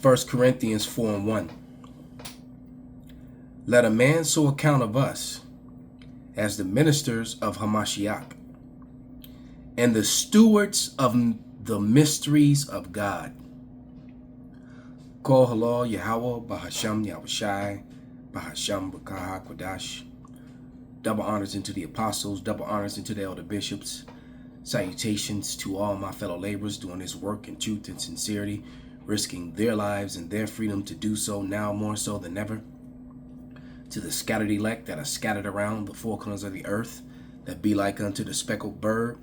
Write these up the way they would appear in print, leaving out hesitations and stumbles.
1 Corinthians 4:1. Let a man so account of us as the ministers of Hamashiach and the stewards of the mysteries of God. Kol halal Yahweh Bahasham Yahushai Bahasham Bakaha Kodash. Double honors into the apostles, double honors into the elder bishops. Salutations to all my fellow laborers doing this work in truth and sincerity, risking their lives and their freedom to do so now more so than ever. To the scattered elect that are scattered around the four corners of the earth, that be like unto the speckled bird,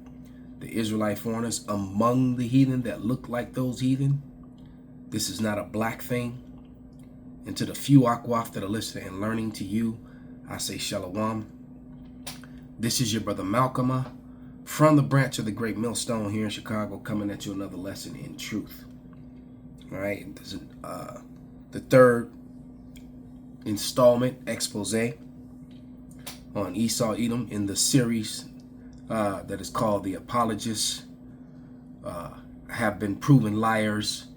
the Israelite foreigners among the heathen that look like those heathen. This is not a black thing. And to the few Akwaf that are listening and learning, to you, I say Shalom. This is your brother Malcolm from the branch of the Great Millstone here in Chicago, coming at you another lesson in truth. All right, this is the third installment expose on Esau Edom in the series that is called The Apologists have been proven liars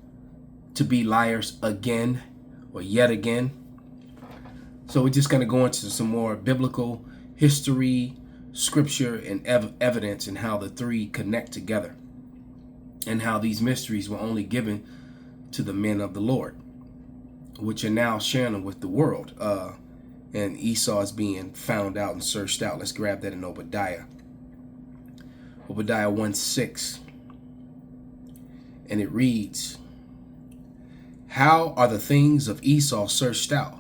to be liars again or yet again. So we're just going to go into some more biblical history, scripture, and evidence, and how the three connect together, and how these mysteries were only given to the men of the Lord, which are now sharing them with the world. And Esau is being found out and searched out. Let's grab that in Obadiah. Obadiah 1:6. And it reads, how are the things of Esau searched out?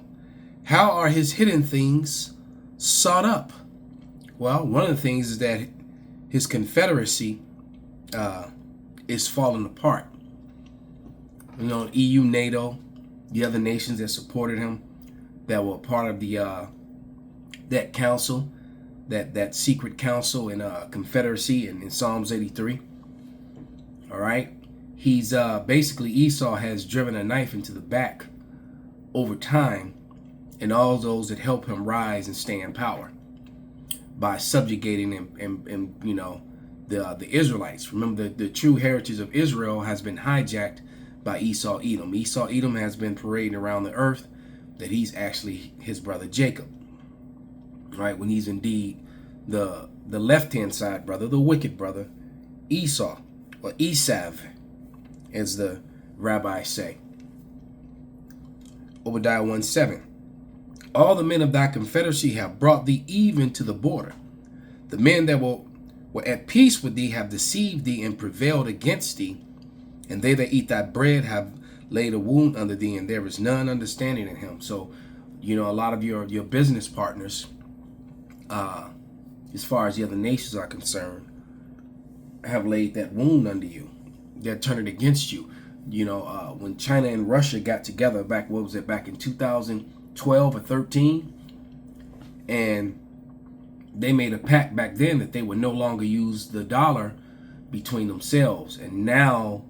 How are his hidden things sought up? Well, one of the things is that his confederacy is falling apart. You know, EU, NATO, the other nations that supported him, that were part of the that council, that secret council in confederacy in Psalms 83. All right, he's basically, Esau has driven a knife into the back over time, and all those that help him rise and stay in power by subjugating and you know, the Israelites. Remember, the true heritage of Israel has been hijacked by Esau Edom. Esau Edom has been parading around the earth that he's actually his brother Jacob, right? When he's indeed the left-hand side brother, the wicked brother, Esau, or Esav, as the rabbis say. Obadiah 1:7. All the men of thy confederacy have brought thee even to the border. The men that were at peace with thee have deceived thee and prevailed against thee. And they that eat thy bread have laid a wound under thee, and there is none understanding in him. So, you know, a lot of your business partners, as far as the other nations are concerned, have laid that wound under you. They're turning against you. You know, when China and Russia got together back, what was it, back in 2012 or 13? And they made a pact back then that they would no longer use the dollar between themselves. And now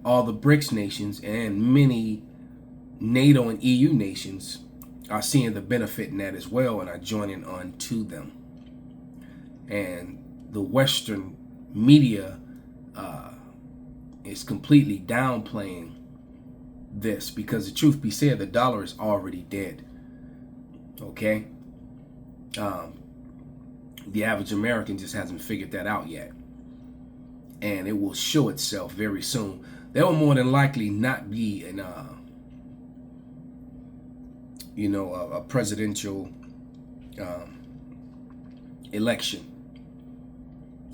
all the BRICS nations and many NATO and EU nations are seeing the benefit in that as well, and are joining on to them. And the Western media is completely downplaying this, because the truth be said, the dollar is already dead. Okay? The average American just hasn't figured that out yet. And it will show itself very soon. There will more than likely not be an, a presidential election.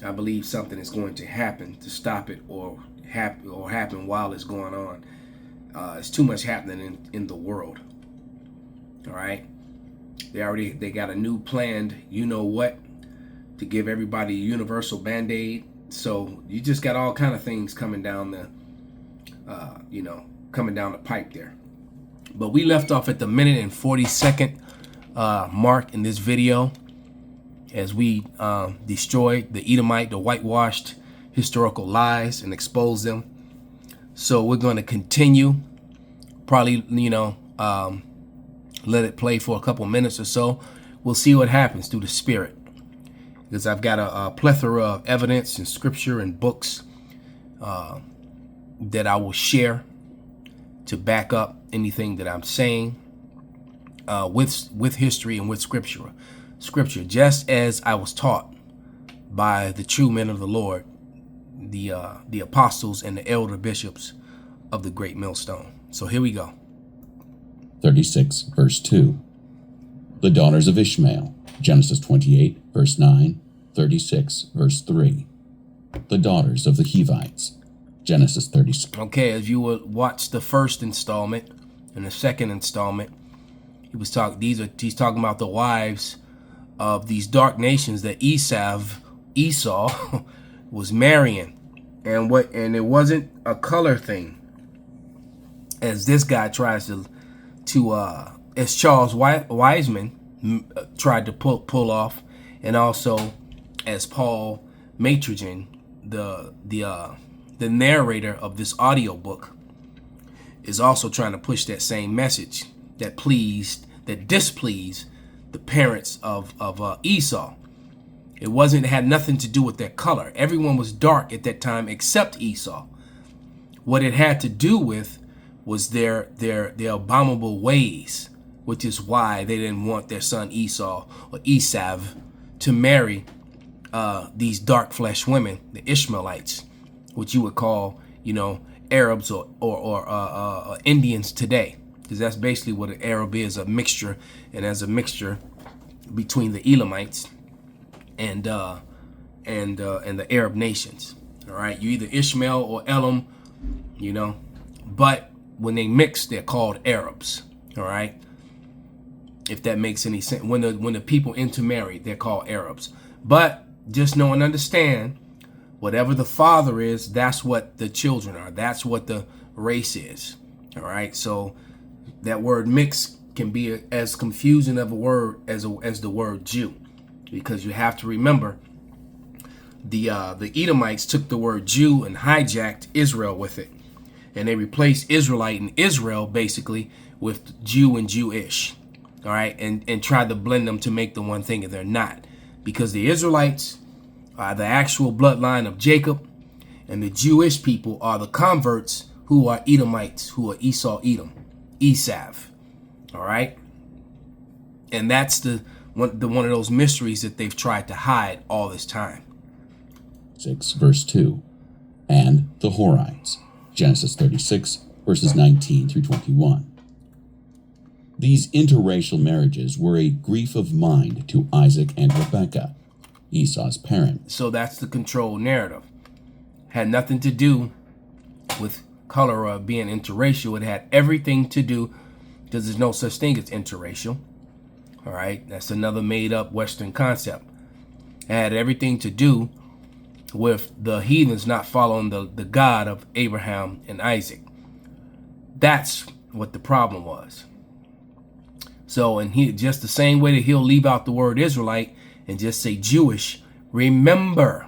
I believe something is going to happen to stop it, or happen while it's going on. It's too much happening in the world. All right, they got a new planned, you know what, to give everybody a universal band-aid. So you just got all kind of things coming down the, coming down the pipe there. But we left off at the minute and 40-second mark in this video, as we destroyed the Edomite, the whitewashed historical lies, and exposed them. So we're going to continue, probably, let it play for a couple minutes or so. We'll see what happens through the Spirit, because I've got a plethora of evidence and scripture and books that I will share to back up anything that I'm saying with history and with scripture. Just as I was taught by the true men of the Lord, the apostles and the elder bishops of the great millstone. So here we go. 36, verse 2. The daughters of Ishmael, Genesis 28, verse 9, 36, verse 3. The daughters of the Hivites, Genesis 36. Okay, as you would watch the first installment and the second installment, he's talking about the wives of these dark nations that Esau was marrying, and it wasn't a color thing, as this guy tries to as Charles Wiseman tried to pull off, and also as Paul Matrogen, the narrator of this audio book, is also trying to push that same message that displeased the parents of Esau. It had nothing to do with their color. Everyone was dark at that time except Esau. What it had to do with was their abominable ways, which is why they didn't want their son Esau or Esav to marry these dark flesh women, the Ishmaelites, which you would call, Arabs or Indians today, because that's basically what an Arab is, a mixture, and as a mixture between the Elamites and the Arab nations. All right, you either Ishmael or Elam, but when they mix, they're called Arabs. All right, if that makes any sense. When the people intermarry, they're called Arabs. But just know and understand, whatever the father is, that's what the children are. That's what the race is. All right, so that word mix can be as confusing of a word as the word Jew, because you have to remember the Edomites took the word Jew and hijacked Israel with it, and they replaced Israelite and Israel basically with Jew and Jewish. All right, and tried to blend them to make the one thing, and they're not, because the Israelites are the actual bloodline of Jacob, and the Jewish people are the converts who are Edomites, who are Edom, Esav. All right, and that's the one of those mysteries that they've tried to hide all this time. 6, verse 2. And the Horites, Genesis 36, verses 19 through 21. These interracial marriages were a grief of mind to Isaac and Rebekah, Esau's parents. So that's the control narrative. Had nothing to do with color or being interracial. It had everything to do, because there's no such thing as interracial. All right, that's another made-up Western concept. It had everything to do with the heathens not following the God of Abraham and Isaac. That's what the problem was. So, and he, just the same way that he'll leave out the word Israelite and just say Jewish, remember,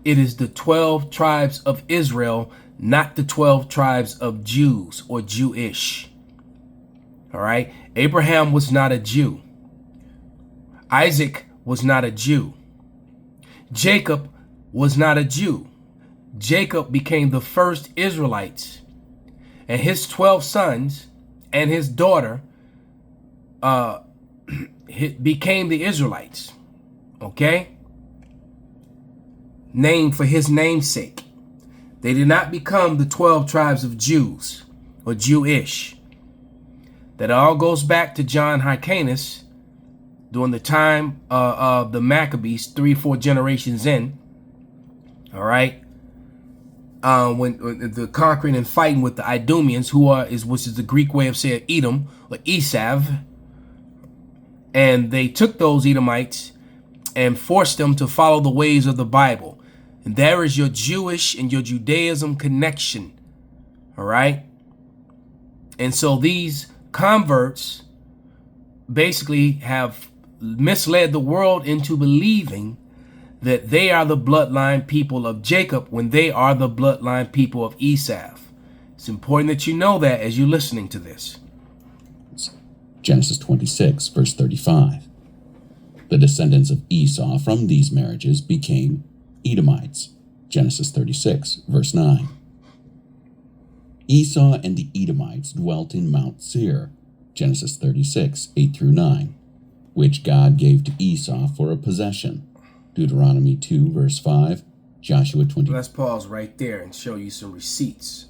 it is the 12 tribes of Israel, not the 12 tribes of Jews or Jewish. All right, Abraham was not a Jew. Isaac was not a Jew. Jacob was not a Jew. Jacob became the first Israelites, and his 12 sons and his daughter became the Israelites. Okay? Named for his namesake. They did not become the 12 tribes of Jews or Jewish. That all goes back to John Hyrcanus during the time of the Maccabees, 3-4 generations in. All right, when the conquering and fighting with the Idumeans, which is the Greek way of saying Edom or Esav, and they took those Edomites and forced them to follow the ways of the Bible, and there is your Jewish and your Judaism connection. All right, and so these converts basically have misled the world into believing that they are the bloodline people of Jacob when they are the bloodline people of Esav. It's important that you know that as you're listening to this. Genesis 26, verse 35. The descendants of Esau from these marriages became Edomites. Genesis 36, verse 9. Esau and the Edomites dwelt in Mount Seir, Genesis 36, 8 through 9, which God gave to Esau for a possession, Deuteronomy 2, verse 5, Joshua 20. Let's pause right there and show you some receipts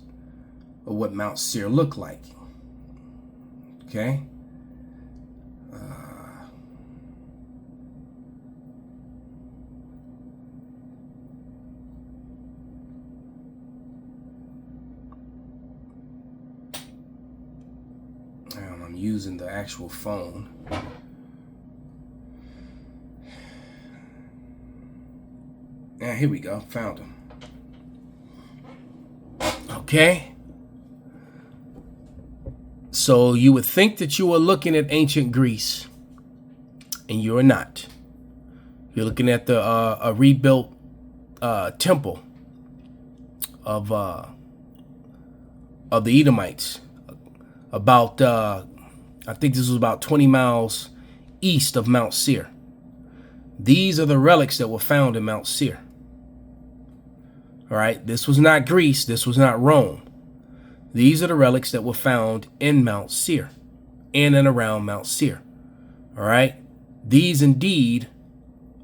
of what Mount Seir looked like. Okay? I'm using the actual phone. And here we go. Found them. Okay. So you would think that you are looking at ancient Greece, and you are not. You're looking at the a rebuilt temple of the Edomites. About I think this was about 20 miles east of Mount Seir. These are the relics that were found in Mount Seir. All right, this was not Greece. This was not Rome. These are the relics that were found in Mount Seir, in and around Mount Seir. All right, these indeed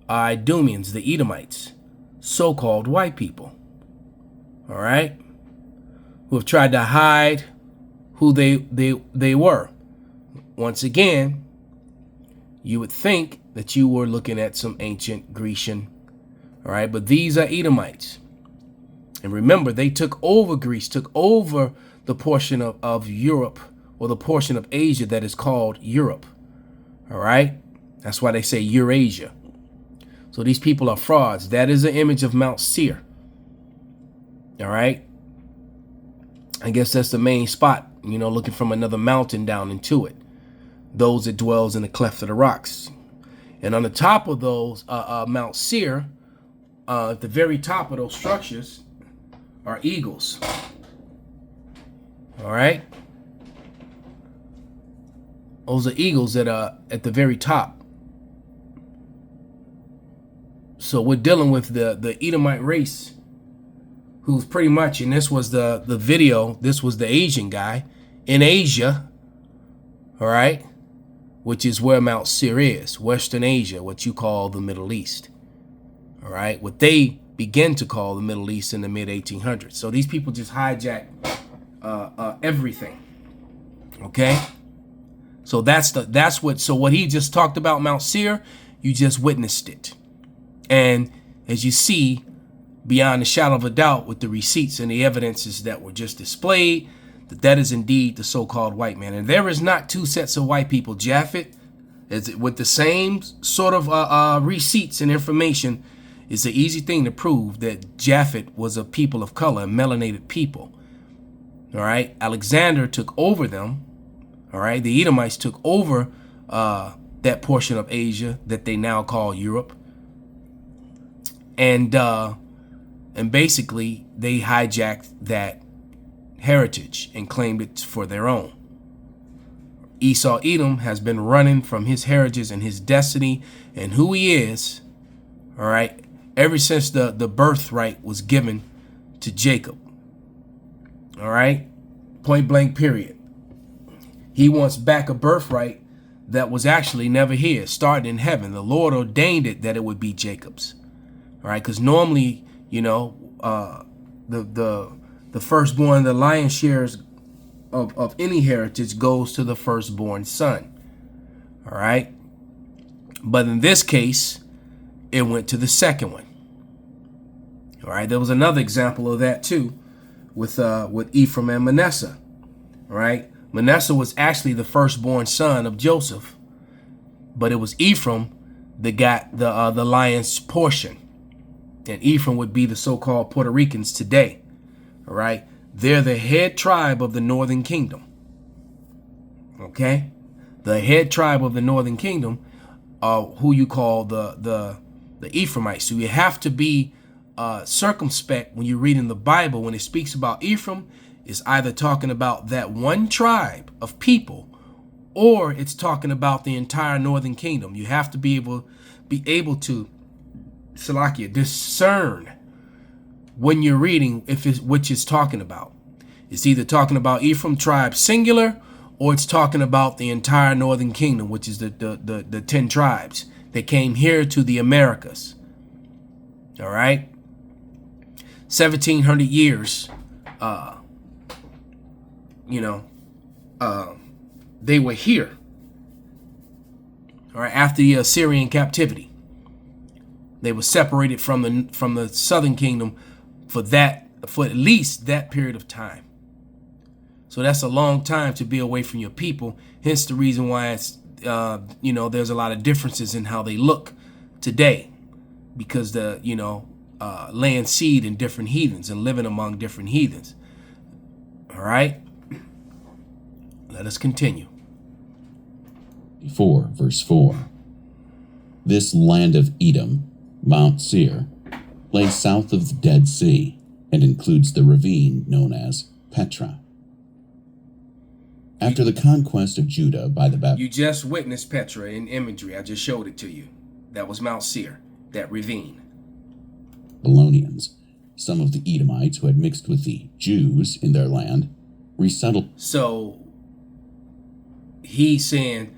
are Idumeans, the Edomites, so-called white people. All right, who have tried to hide who they were. Once again, you would think that you were looking at some ancient Grecian, all right, but these are Edomites. And remember, they took over Greece, took over the portion of Europe, or the portion of Asia that is called Europe. All right, that's why they say Eurasia. So these people are frauds. That is an image of Mount Seir. All right, I guess that's the main spot, you know, looking from another mountain down into it. Those that dwells in the cleft of the rocks. And on the top of those, Mount Seir, at the very top of those structures are eagles. All right. Those are eagles that are at the very top. So we're dealing with the Edomite race, who's pretty much, and this was the video, this was the Asian guy in Asia, all right, which is where Mount Seir is, Western Asia, what you call the Middle East, all right, what they began to call the Middle East in the mid-1800s. So these people just hijack everything, okay? So so what he just talked about, Mount Seir, you just witnessed it. And as you see, beyond a shadow of a doubt, with the receipts and the evidences that were just displayed, that is indeed the so-called white man. And there is not two sets of white people. Japhet, with the same sort of receipts and information, it's an easy thing to prove that Japhet was a people of color, a melanated people. All right, Alexander took over them. All right, the Edomites took over that portion of Asia that they now call Europe, and basically they hijacked that heritage and claimed it for their own. Esau Edom has been running from his heritage and his destiny and who he is, all right, ever since the birthright was given to Jacob. All right, point blank period. He wants back a birthright that was actually never his, starting in heaven. The Lord ordained it that it would be Jacob's. All right, because normally, you know, the firstborn, the lion's shares of any heritage goes to the firstborn son. All right, but in this case, it went to the second one. All right, there was another example of that too, with Ephraim and Manasseh. All right, Manasseh was actually the firstborn son of Joseph, but it was Ephraim that got the lion's portion. And Ephraim would be the so-called Puerto Ricans today. All right, they're the head tribe of the northern kingdom. Okay, the head tribe of the northern kingdom are who you call the Ephraimites. So you have to be circumspect when you're reading the Bible. When it speaks about Ephraim, it's either talking about that one tribe of people, or it's talking about the entire northern kingdom. You have to be able to Salakia, discern when you're reading which it's talking about. It's either talking about Ephraim tribe singular, or it's talking about the entire northern kingdom, which is the 10 tribes that came here to the Americas. All right. 1700 years, they were here. All right. After the Assyrian captivity, they were separated from the southern kingdom for at least that period of time. So that's a long time to be away from your people. Hence the reason why it's, there's a lot of differences in how they look today, because laying seed in different heathens and living among different heathens. All right. Let us continue. 4 verse 4. This land of Edom, Mount Seir, lay south of the Dead Sea and includes the ravine known as Petra. After the conquest of Judah by the Babylonians. You just witnessed Petra in imagery. I just showed it to you. That was Mount Seir, that ravine. Some of the Edomites who had mixed with the Jews in their land resettled. So he's saying,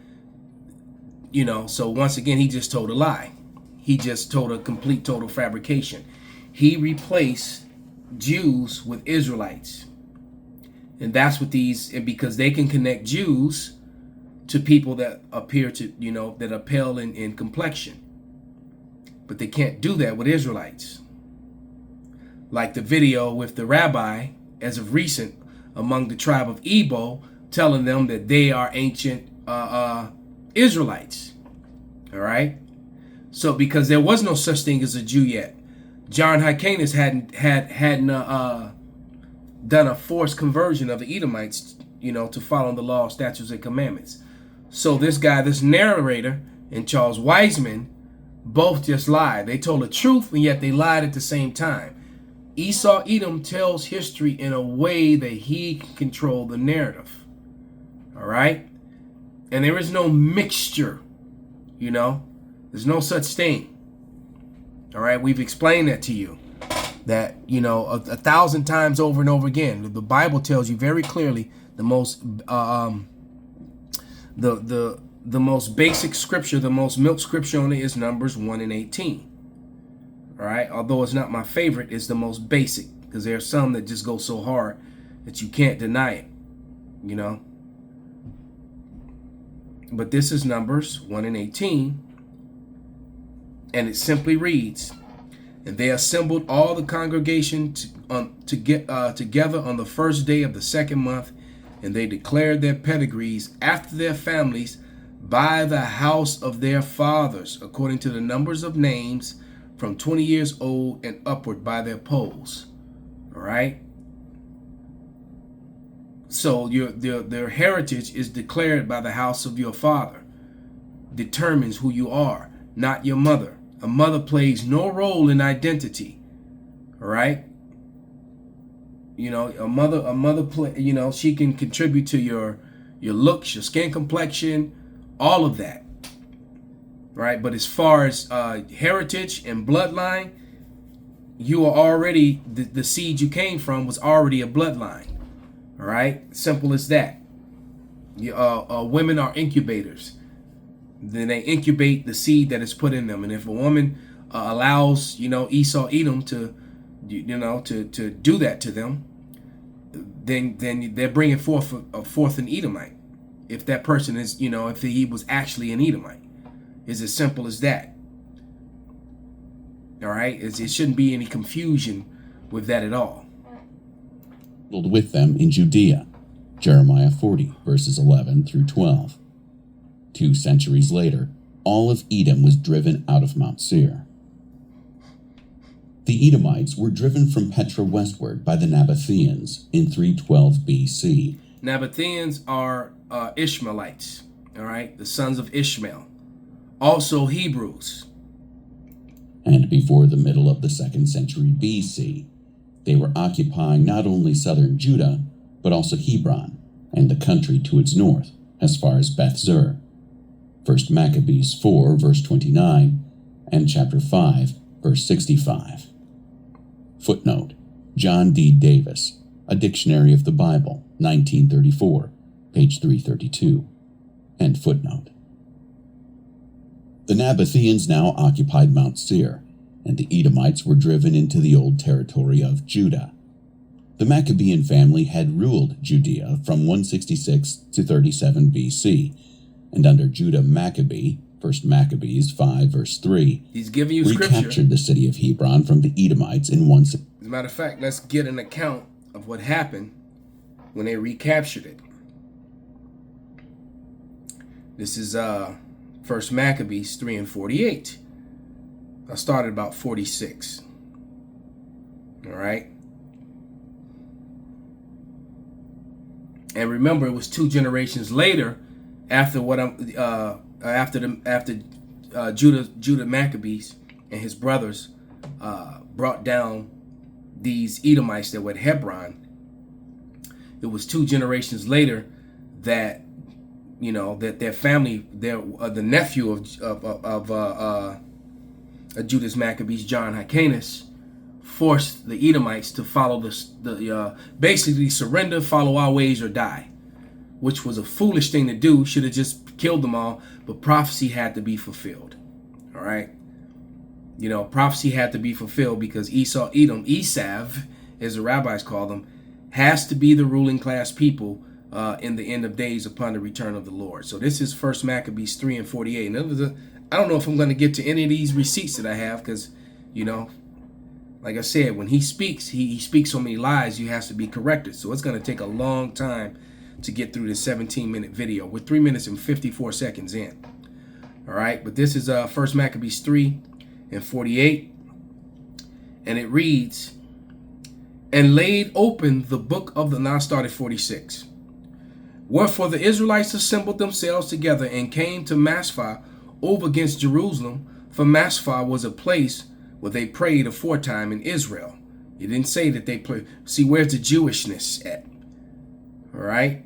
so once again, he just told a lie. He just told a complete, total fabrication. He replaced Jews with Israelites. And that's what and because they can connect Jews to people that appear to, that are pale in complexion. But they can't do that with Israelites. Like the video with the rabbi, as of recent, among the tribe of Ebo, telling them that they are ancient Israelites. All right. So because there was no such thing as a Jew yet, John Hyrcanus hadn't done a forced conversion of the Edomites, to follow the law, statutes, and commandments. So this guy, this narrator, and Charles Wiseman both just lied. They told the truth, and yet they lied at the same time. Esau Edom tells history in a way that he can control the narrative. All right? And there is no mixture, There's no such thing. All right? We've explained that to you. That, 1,000 times over and over again. The Bible tells you very clearly the most most basic scripture, the most milk scripture on it is Numbers 1 and 18. All right. Although it's not my favorite, it's the most basic, because there are some that just go so hard that you can't deny it, But this is Numbers 1 and 18. And it simply reads, and they assembled all the congregation to get together on the first day of the second month, and they declared their pedigrees after their families by the house of their fathers, according to the numbers of names, from 20 years old and upward by their polls. All right. So their heritage is declared by the house of your father. Determines who you are, not your mother. A mother plays no role in identity. All right. A mother play, she can contribute to your looks, your skin complexion, all of that. Right. But as far as heritage and bloodline, you are already, the seed you came from was already a bloodline. All right. Simple as that. Women are incubators. Then they incubate the seed that is put in them. And if a woman allows, Esau Edom to do that to them, then they're bringing forth an Edomite. If that person is, if he was actually an Edomite, it's as simple as that. All right, it shouldn't be any confusion with that at all. With them in Judea, Jeremiah 40 verses 11 through 12. 2 centuries later, all of Edom was driven out of Mount Seir. The Edomites were driven from Petra westward by the Nabateans in 312 BC. Nabateans are Ishmaelites, all right, the sons of Ishmael, also Hebrews. And before the middle of the 2nd century BC, they were occupying not only southern Judah, but also Hebron and the country to its north, as far as Beth Zur. 1 Maccabees 4 verse 29 and chapter 5 verse 65. Footnote: John D. Davis, A Dictionary of the Bible, 1934, page 332. End footnote. The Nabateans now occupied Mount Seir, and the Edomites were driven into the old territory of Judah. The Maccabean family had ruled Judea from 166 to 37 BC, and under Judah Maccabee, 1 Maccabees 5 verse 3, he's giving you recaptured scripture. the city of Hebron from the Edomites in 1. As a matter of fact, let's get an account of what happened when they recaptured it. This is 1 Maccabees 3 and 48. I started about 46. All right. And remember, it was 2 generations later after what Judah Maccabees and his brothers brought down these Edomites that were at Hebron. It was 2 generations later that, you know, that their family, the nephew of Judas Maccabees, John Hyrcanus, forced the Edomites to follow basically surrender, follow our ways, or die, which was a foolish thing to do. Should have just killed them all, but prophecy had to be fulfilled. All right, you know, prophecy had to be fulfilled because Esau, Edom, Esav, as the rabbis call them, has to be the ruling class people in the end of days upon the return of the Lord. So this is 1 Maccabees 3 and 48. And I don't know if I'm going to get to any of these receipts that I have because, you know, like I said, when he speaks, he speaks so many lies, you have to be corrected. So it's going to take a long time to get through this 17-minute video. We're 3 minutes and 54 seconds in. All right, but this is 1 Maccabees 3 and 48. And it reads, and laid open the book of the, now I started 46. Wherefore the Israelites assembled themselves together and came to Masphah over against Jerusalem, for Masphah was a place where they prayed aforetime in Israel. It didn't say that they prayed. See, where's the Jewishness at? All right.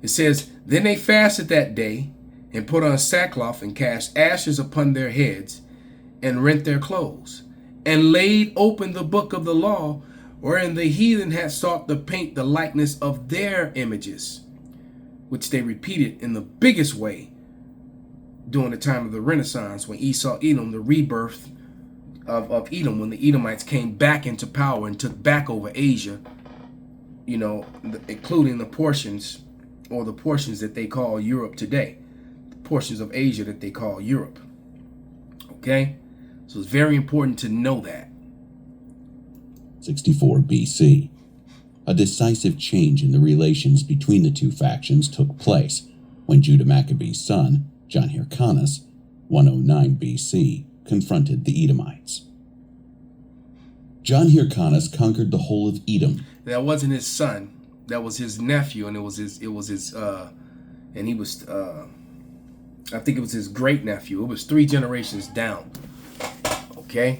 It says, then they fasted that day and put on sackcloth and cast ashes upon their heads and rent their clothes and laid open the book of the law, wherein the heathen had sought to paint the likeness of their images, which they repeated in the biggest way during the time of the Renaissance, when Esau, Edom, the rebirth of Edom, when the Edomites came back into power and took back over Asia, you know, including the portions that they call Europe today, the portions of Asia that they call Europe. Okay, so it's very important to know that. 64 BC. A decisive change in the relations between the two factions took place when Judah Maccabee's son, John Hyrcanus, 109 BC, confronted the Edomites. John Hyrcanus conquered the whole of Edom. That wasn't his son. That was his nephew, and I think it was his great nephew. It was 3 generations down. Okay.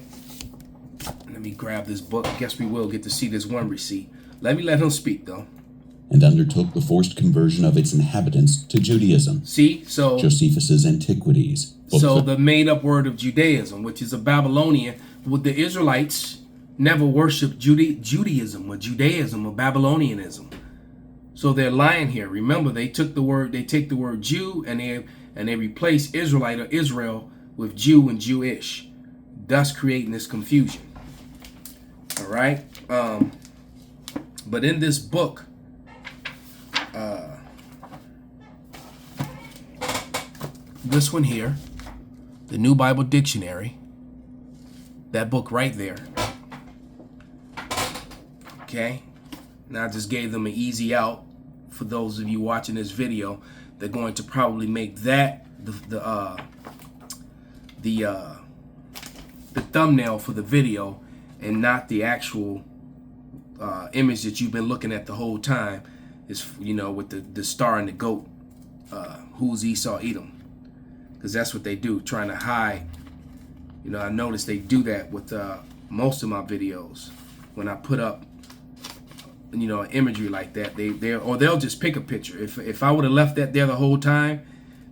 Let me grab this book. I guess we will get to see this one receipt. Let him speak, though. And undertook the forced conversion of its inhabitants to Judaism. See, so Josephus's Antiquities. So the made-up word of Judaism, which is a Babylonian, with the Israelites never worshipped Judaism or Babylonianism. So they're lying here. Remember, they take the word Jew and they replace Israelite or Israel with Jew and Jewish, thus creating this confusion. All right. But in this book, this one here, the New Bible Dictionary, that book right there. Okay. Now I just gave them an easy out for those of you watching this video. They're going to probably make that the thumbnail for the video and not the actual image that you've been looking at the whole time. Is, you know, with the star and the goat. Who's Esau, Edom? Because that's what they do, trying to hide. You know, I noticed they do that with most of my videos. When I put up, you know, imagery like that, they'll just pick a picture. If I would have left that there the whole time,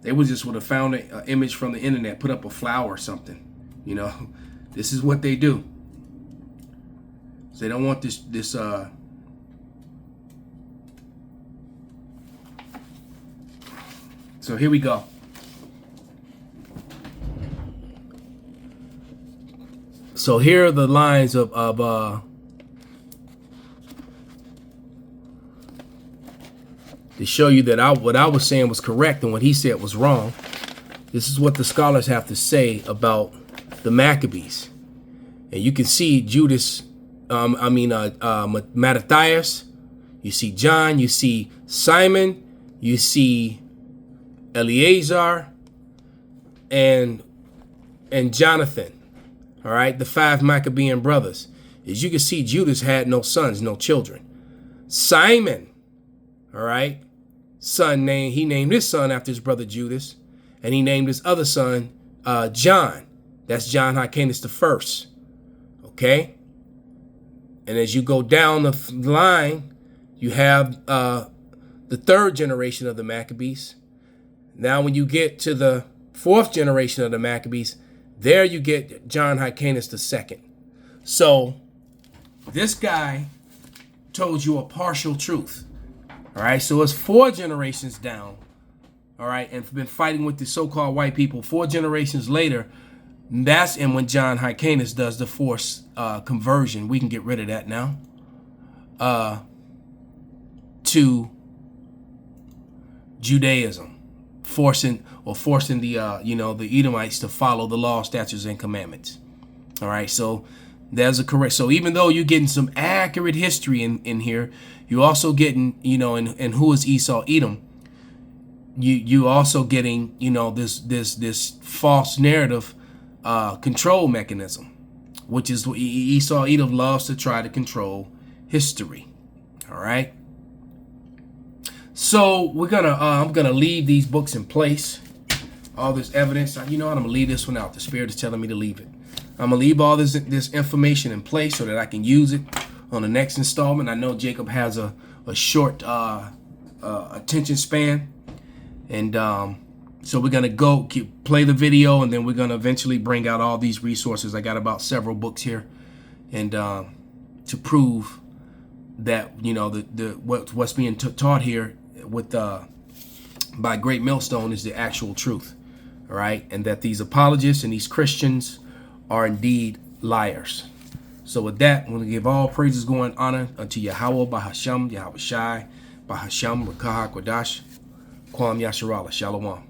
they would have found an image from the internet, put up a flower or something. You know, this is what they do. So they don't want this So here we go. So here are the lines of to show you that what I was saying was correct and what he said was wrong. This is what the scholars have to say about the Maccabees. And you can see Judas, Mattathias, you see John, you see Simon, you see Eleazar, and Jonathan. All right, the 5 Maccabean brothers. As you can see, Judas had no sons, no children. Simon, all right, he named his son after his brother Judas, and he named his other son John. That's John Hyrcanus the first. Okay, and as you go down the line, you have the 3rd generation of the Maccabees. Now, when you get to the 4th generation of the Maccabees, there you get John Hyrcanus II. So this guy told you a partial truth. All right, so it's 4 generations down. All right, and been fighting with the so-called white people. 4 generations later, that's when John Hyrcanus does the forced conversion. We can get rid of that now. To Judaism, forcing the the Edomites to follow the law, statutes, and commandments. All right, so there's a correct. So even though you're getting some accurate history in here, you're also getting and who is Esau Edom. You also getting this false narrative control mechanism, which is what Esau Edom loves to try to control history. All right. So I'm gonna leave these books in place. All this evidence, I'm gonna leave this one out. The Spirit is telling me to leave it. I'm gonna leave all this information in place so that I can use it on the next installment. I know Jacob has a short attention span, and so we're gonna play the video, and then we're gonna eventually bring out all these resources. I got about several books here, and to prove that what's being taught here by Great Millstone is the actual truth. All right, and that these apologists and these Christians are indeed liars. So with that, I'm going to give all praises, glory, and honor unto Yahweh, Bahasham, Yahweh Shai, Bahasham, Rakah, Kodash, Kwam Yasharallah, Shalom.